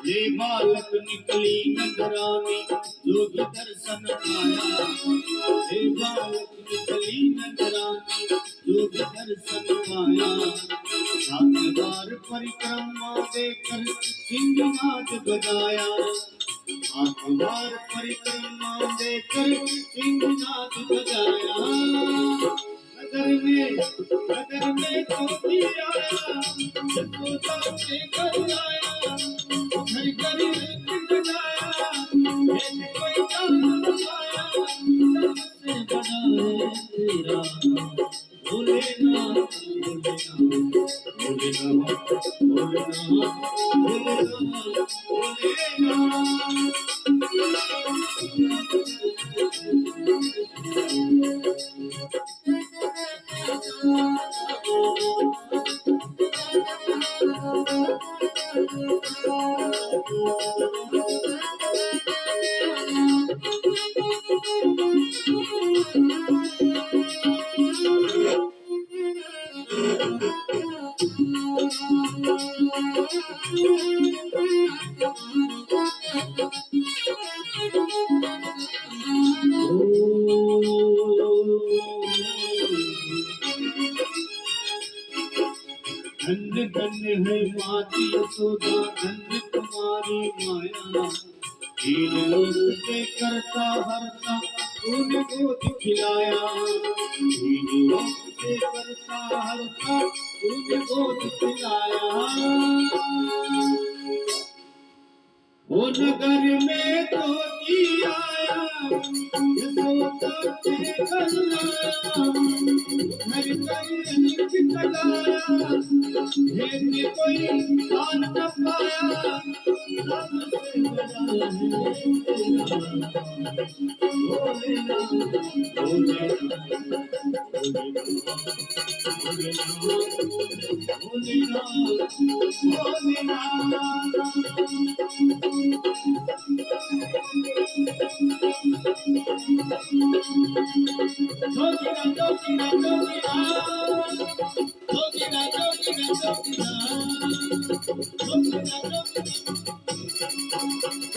ये बालक निकली नगरानी जोगी दर्शन पाया। ये बालक निकली नगरानी जोगी दर्शन पाया। 7 बार परिक्रमा देकर सिंहनाद बजाया। 8 बार परिक्रमा देकर सिंहनाद बजाया। नगर में जोगी आया, यशोदा के घर आया। घर घर बजाया, कोई जान बजाया। सबसे बड़ा है तेरा भोलेनाथ, भोलेनाथ, भोलेनाथ, भोलेनाथ, भोलेनाथ। धन्य धन्य है माती यशोदा, धन्य तुम्हारी माया। 3 लोक के करता हरता तूने गोद खिलाया। 3 लोक के करता हरता तूने गोद खिलाया। वो नगर में जोगी आया, यशोदा के घर आया। घर घर निक जगाया, भेद कोई जान न पाया। सबसे बड़ा है तेरा भोलेनाथ, भोलेनाथ, भोलेनाथ, भोलेनाथ, भोलेनाथ।